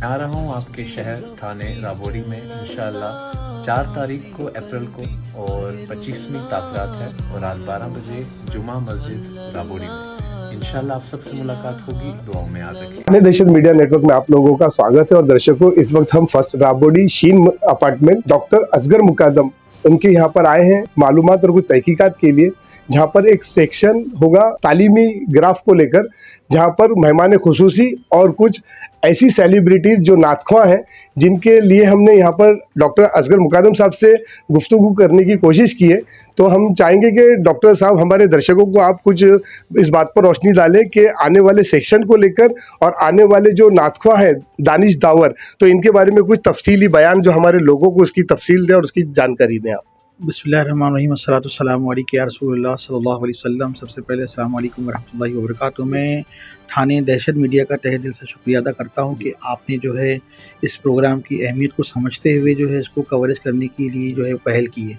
आ रहा हूँ आपके शहर थाने राबोरी में इंशाल्लाह 4 तारीख को अप्रैल को और 25वीं ताक़रात है और रात 12 बजे जुमा मस्जिद राबोरी में इंशाल्लाह आप सबसे मुलाकात होगी। दुआओं में याद रखिए। दहशत मीडिया नेटवर्क में आप लोगों का स्वागत है। और दर्शकों, इस वक्त हम फर्स्ट राबोरी शीन अपार्टमेंट डॉक्टर असगर मुकादम उनके यहाँ पर आए हैं मालूमात और कुछ तहकीकात के लिए, जहाँ पर एक सेक्शन होगा तालीमी ग्राफ को लेकर, जहाँ पर मेहमान खुसूसी और कुछ ऐसी सेलिब्रिटीज़ जो नातख्वां हैं जिनके लिए हमने यहाँ पर डॉक्टर असगर मुकादम साहब से गुफ्तगू करने की कोशिश की है। तो हम चाहेंगे कि डॉक्टर साहब हमारे दर्शकों को आप कुछ इस बात पर रोशनी डालें कि आने वाले सेक्शन को लेकर और आने वाले जो नातख्वां हैं दानिश दावर, तो इनके बारे में कुछ तफसीली बयान जो हमारे लोगों को उसकी तफसील दें और उसकी जानकारी दें आप। बिस्मिल्लाहिर्रहमानिर्रहीम अस्सलातु अलैका या रसूलुल्लाह सल्लल्लाहु अलैहि वसल्लम। सबसे पहले अस्सलाम वालेकुम वरहमतुल्लाहि वबरकातुहू। मैं थाने दहशत मीडिया का तहे दिल से शुक्रिया अदा करता हूँ कि आपने जो है इस प्रोग्राम की अहमियत को समझते हुए जो है इसको कवरेज करने के लिए जो है पहल की है।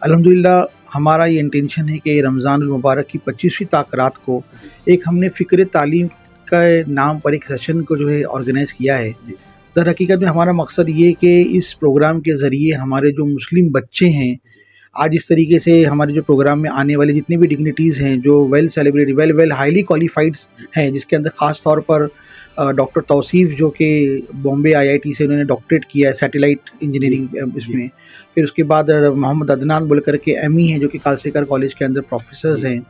अल्हम्दुलिल्लाह हमारा ये इंटेंशन है कि रमज़ानुल मुबारक की 25वीं ताक़रात को एक हमने फ़िक्र तालीम के नाम पर एक सेशन को जो है ऑर्गेनाइज़ किया है। दर हकीकत में हमारा मकसद ये कि इस प्रोग्राम के ज़रिए हमारे जो मुस्लिम बच्चे हैं, आज इस तरीके से हमारे जो प्रोग्राम में आने वाले जितनी भी डिग्निटीज़ हैं जो वेल सेलिब्रेटेड वेल हाईली क्वालिफाइड्स हैं, जिसके अंदर ख़ास तौर पर डॉक्टर तौसीफ़ जो कि बॉम्बे IIT से उन्होंने डॉक्टरेट किया है सैटेलाइट इंजीनियरिंग इसमें। फिर उसके बाद मोहम्मद अदनान बोल कर के ME हैं जो कि कालसेकर कॉलेज के अंदर प्रोफेसर्स हैं।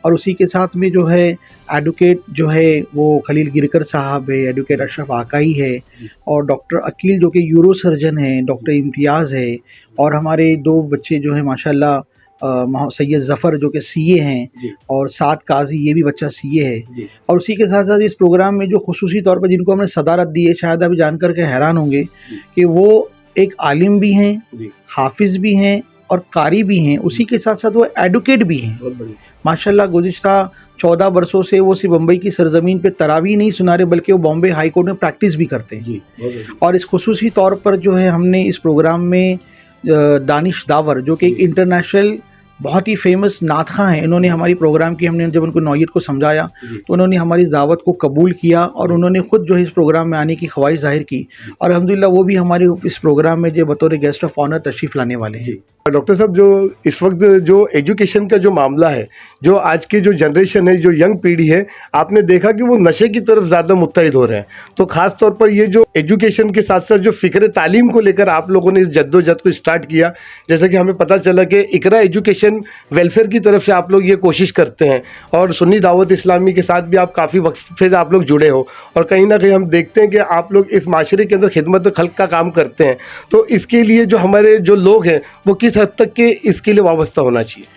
और उसी के साथ में जो है एडवोकेट जो है वो खलील गिरकर साहब है, एडवोकेट अशरफ आकाई है, और डॉक्टर अकील जो कि यूरो सर्जन है, डॉक्टर इम्तियाज़ है, और हमारे 2 बच्चे जो हैं माशाल्लाह सैयद ज़फ़र जो कि CA हैं, और साद काजी ये भी बच्चा CA है। और उसी के साथ साथ इस प्रोग्राम में जो खुसूसी तौर पर जिनको हमने सदारत दी है, शायद आप जानकर के हैरान होंगे कि वो एक आलिम भी हैं, हाफिज़ भी हैं और कारी भी हैं, उसी के साथ साथ वो एडवोकेट भी हैं। माशाल्लाह गुज़िश्ता 14 बरसों से वो सिर्फ बम्बई की सरज़मीन पे तरावी नहीं सुना रहे बल्कि वो बॉम्बे हाई कोर्ट में प्रैक्टिस भी करते हैं। और इस खुसूसी तौर पर जो है हमने इस प्रोग्राम में दानिश दावर जो कि एक इंटरनेशनल बहुत ही फेमस नातख़ां हैं, इन्होंने हमारी प्रोग्राम की, हमने जब उनको नौयत को समझाया तो उन्होंने हमारी दावत को कबूल किया और उन्होंने ख़ुद जो है इस प्रोग्राम में आने की ख्वाहिश ज़ाहिर की। और अल्हम्दुलिल्लाह वो भी हमारे इस प्रोग्राम में जो बतौर गेस्ट ऑफ ऑनर तशरीफ़ लाने वाले हैं। डॉक्टर साहब, जो इस वक्त जो एजुकेशन का जो मामला है, जो आज की जो जनरेशन है, जो यंग पीढ़ी है, आपने देखा कि वो नशे की तरफ ज़्यादा मुत्तहिद हो रहे हैं। तो ख़ास तौर पर ये जो एजुकेशन के साथ साथ जो फ़िक्र तालीम को लेकर आप लोगों ने इस जद्दोजहद को स्टार्ट किया, जैसे कि हमें पता चला कि इकरा एजुकेशन वेलफेयर की तरफ से आप लोग ये कोशिश करते हैं, और सुन्नी दावत इस्लामी के साथ भी आप काफ़ी वक्त से आप लोग जुड़े हो, और कहीं ना कहीं हम देखते हैं कि आप लोग इस माशरे के अंदर खिदमत खल्क का काम करते हैं। तो इसके लिए जो हमारे जो लोग हैं वो किस हद तक के इसके लिए वाबस्ता होना चाहिए?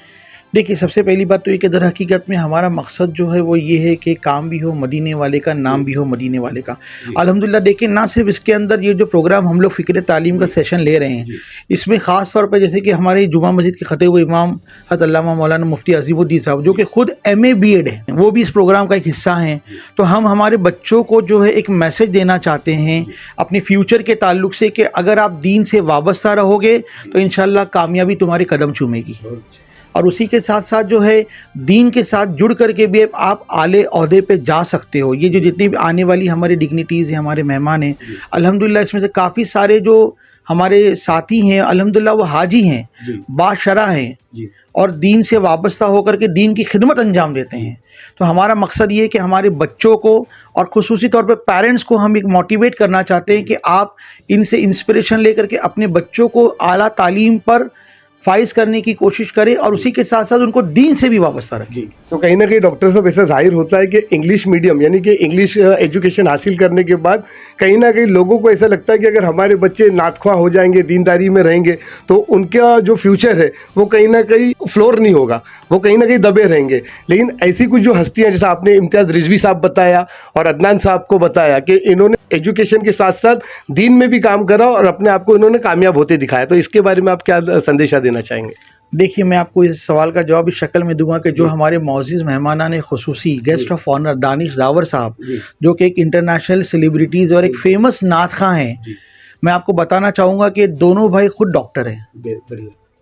देखिए, सबसे पहली बात तो ये कि दर हकीकत में हमारा मकसद जो है वो ये है कि काम भी हो मदीने वाले का, नाम भी हो मदीने वाले का। अल्हम्दुलिल्लाह देखिए, ना सिर्फ इसके अंदर ये जो प्रोग्राम हम लोग फ़िक्र तालीम का सेशन ले रहे हैं, इसमें ख़ास तौर पर जैसे कि हमारे जुमा मस्जिद के ख़तीब इमाम हज़रत अल्लामा मौलाना मुफ्ती अज़ीमुद्दीन साहब जो कि ख़ुद MA BEd हैं, वो भी इस प्रोग्राम का एक हिस्सा हैं। तो हम हमारे बच्चों को जो है एक मैसेज देना चाहते हैं अपने फ्यूचर के ताल्लुक से कि अगर आप दीन से वाबस्ता रहोगे तो इंशाअल्लाह कामयाबी तुम्हारे कदम चूमेगी। और उसी के साथ साथ जो है दीन के साथ जुड़ करके भी आप आले ओहदे पे जा सकते हो। ये जो जितनी भी आने वाली हमारी डिग्निटीज़ हैं, हमारे मेहमान हैं, अल्हम्दुलिल्लाह इसमें से काफ़ी सारे जो हमारे साथी हैं अल्हम्दुलिल्लाह वो हाजी हैं, बाशरा हैं और दीन से वाबस्ता होकर के दीन की खिदमत अंजाम देते हैं। तो हमारा मकसद ये है कि हमारे बच्चों को और ख़ुसूसी तौर पर पेरेंट्स को हम एक मोटिवेट करना चाहते हैं कि आप इनसे इंस्पिरेशन लेकर के अपने बच्चों को आला तालीम पर फाइज करने की कोशिश करें और उसी के साथ साथ उनको दीन से भी वाबस्ता रखें। तो कहीं ना कहीं डॉक्टर साहब ऐसा जाहिर होता है कि इंग्लिश मीडियम यानी कि इंग्लिश एजुकेशन हासिल करने के बाद कहीं ना कहीं लोगों को ऐसा लगता है कि अगर हमारे बच्चे नातख्वां हो जाएंगे, दीनदारी में रहेंगे, तो उनका जो फ्यूचर है वो कहीं ना कहीं फ्लोर नहीं होगा, वो कहीं ना कहीं दबे रहेंगे। लेकिन ऐसी कुछ जो हस्तियाँ, जैसा आपने इम्तियाज़ रिजवी साहब बताया और अदनान साहब को बताया कि इन्होंने एजुकेशन के साथ साथ दीन में भी काम करा और अपने आप को इन्होंने कामयाब होते दिखाया, तो इसके बारे में आप क्या संदेशा देना चाहेंगे? देखिए, मैं आपको इस सवाल का जवाब इस शक्ल में दूंगा कि जो हमारे मौजूद मेहमानान खुसूसी guest of honour Danish Dawar साहब जो कि एक इंटरनेशनल सेलिब्रिटीज़ और एक फेमस नातख़ां हैं, मैं आपको बताना चाहूँगा कि दोनों भाई खुद डॉक्टर हैं।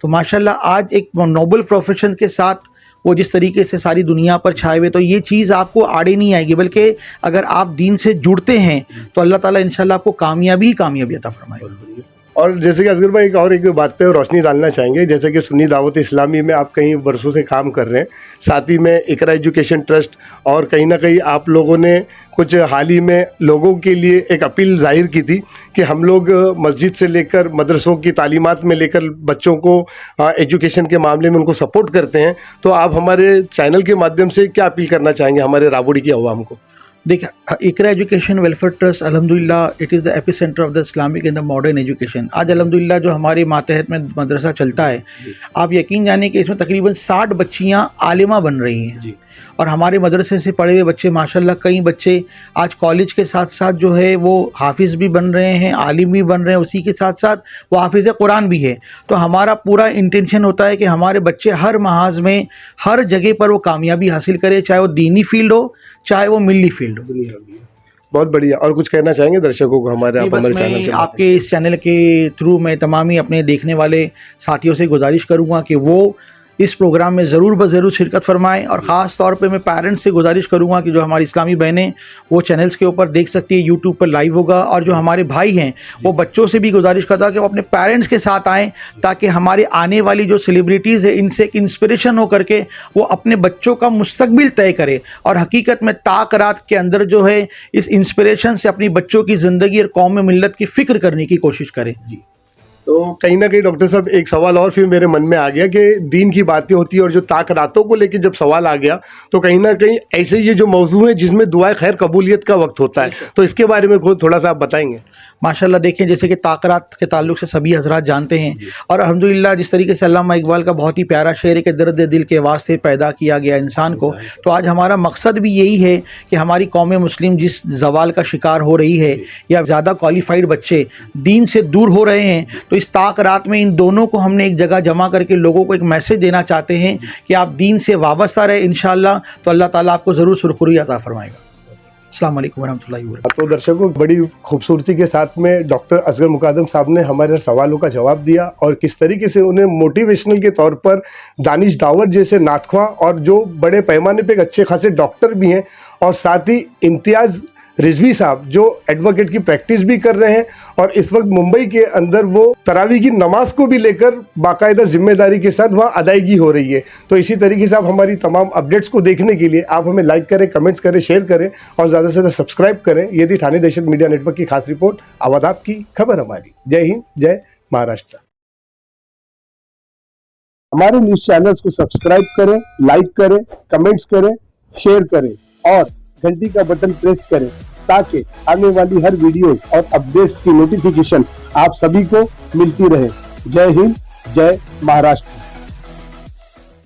तो माशाल्लाह आज एक नोबल प्रोफेशन के साथ वो जिस तरीके से सारी दुनिया पर छाए हुए, तो ये चीज़ आपको आड़े नहीं आएगी, बल्कि अगर आप दीन से जुड़ते हैं तो अल्लाह ताला इंशाल्लाह आपको कामयाबी अता फरमाएगा। और जैसे कि असगर भाई एक बात पे रोशनी डालना चाहेंगे, जैसे कि सुन्नी दावत इस्लामी में आप कई वर्षों से काम कर रहे हैं, साथ ही में इकरा एजुकेशन ट्रस्ट, और कहीं ना कहीं आप लोगों ने कुछ हाल ही में लोगों के लिए एक अपील जाहिर की थी कि हम लोग मस्जिद से लेकर मदरसों की तालीमात में लेकर बच्चों को एजुकेशन के मामले में उनको सपोर्ट करते हैं। तो आप हमारे चैनल के माध्यम से क्या अपील करना चाहेंगे हमारे राबोडी की अवाम को? देखिए, इकरा एजुकेशन वेलफेयर ट्रस्ट अल्हम्दुलिल्लाह it is the epicentre of the Islamic and the modern education. आज अल्हम्दुलिल्लाह जो हमारे मातहत में मदरसा चलता है, आप यकीन जानिए कि इसमें तकरीबन 60 बच्चियां आलिमा बन रही हैं। और हमारे मदरसे से पढ़े हुए बच्चे माशाल्लाह, कई बच्चे आज कॉलेज के साथ साथ जो है वो हाफिज़ भी बन रहे हैं, आलिम भी बन रहे हैं, उसी के साथ साथ वो हाफिज़ कुरान भी है। तो हमारा पूरा इंटेंशन होता है कि हमारे बच्चे हर महाज में, हर जगह पर वो कामयाबी हासिल करें, चाहे वो दीनी फील्ड हो, चाहे वो मिली फील्ड हो। बहुत बढ़िया। और कुछ कहना चाहेंगे दर्शकों को हमारे? आप हमारे चैनल के आपके इस चैनल के थ्रू मैं तमाम ही अपने देखने वाले साथियों से गुजारिश करूँगा कि वो इस प्रोग्राम में ज़रूर ज़रूर शिरकत फरमाएं। और ख़ास तौर पे मैं पेरेंट्स से गुजारिश करूंगा कि जो हमारी इस्लामी बहनें वो चैनल्स के ऊपर देख सकती है, यूट्यूब पर लाइव होगा। और जो हमारे भाई हैं वो बच्चों से भी गुजारिश करता है कि वो अपने पेरेंट्स के साथ आएँ, ताकि हमारे आने वाली जो सेलिब्रिटीज़ है इनसे एक इंस्पिरेशन हो करके वो अपने बच्चों का मुस्तकबिल तय करे, और हकीकत में ताक रात के अंदर जो है इस इंस्पिरेशन से अपनी बच्चों की ज़िंदगी और कौम मिल्लत की फ़िक्र करने की कोशिश करें। जी, तो कहीं ना कहीं डॉक्टर साहब एक सवाल और फिर मेरे मन में आ गया कि दीन की बातें होती है और जो ताकरातों को लेकर जब सवाल आ गया, तो कहीं ना कहीं ऐसे ये जो मौजू है जिसमें दुआ खैर कबूलियत का वक्त होता है, तो इसके बारे में थोड़ा सा आप बताएंगे? माशाल्लाह देखें, जैसे कि ताकरात के ताल्लुक से सभी हजरात जानते हैं, और अल्हम्दुलिल्लाह जिस तरीके से अल्लामा इकबाल का बहुत ही प्यारा शेर है कि दर्द दिल के वास्ते पैदा किया गया इंसान को। तो आज हमारा मकसद भी यही है कि हमारी कौम मुस्लिम जिस जवाल का शिकार हो रही है, या ज़्यादा क्वालिफाइड बच्चे दीन से दूर हो रहे हैं, तो इस ताक रात में इन दोनों को हमने एक जगह जमा करके लोगों को एक मैसेज देना चाहते हैं कि आप दीन से वाबस्ता रहे, इंशाअल्लाह तो अल्लाह ताला आपको ज़रूर सुरखुरी अता फरमाएगा। अस्सलाम वालेकुम वरहमतुल्लाहि वबरकातुहू। तो दर्शकों, बड़ी खूबसूरती के साथ में डॉक्टर असगर मुकादम साहब ने हमारे सवालों का जवाब दिया, और किस तरीके से उन्हें मोटिवेशनल के तौर पर दानिश दावर जैसे नातख्वां और जो बड़े पैमाने पे एक अच्छे खासे डॉक्टर भी हैं, और साथ ही इम्तियाज़ रिजवी साहब जो एडवोकेट की प्रैक्टिस भी कर रहे हैं, और इस वक्त मुंबई के अंदर वो तरावी की नमाज को भी लेकर बाकायदा जिम्मेदारी के साथ वहाँ अदायगी हो रही है। तो इसी तरीके से आप हमारी तमाम अपडेट्स को देखने के लिए आप हमें लाइक करें, कमेंट्स करें, शेयर करें, और ज़्यादा से ज़्यादा सब्सक्राइब करें। ये थी ठाणे दहशत मीडिया नेटवर्क की खास रिपोर्ट, आवाज़ आपकी, खबर हमारी। जय हिंद, जय महाराष्ट्र। हमारे न्यूज़ चैनल्स को सब्सक्राइब करें, लाइक करें, कमेंट्स करें, शेयर करें, और घंटी का बटन प्रेस करें, ताकि आने वाली हर वीडियो और अपडेट्स की नोटिफिकेशन आप सभी को मिलती रहे। जय हिंद, जय महाराष्ट्र।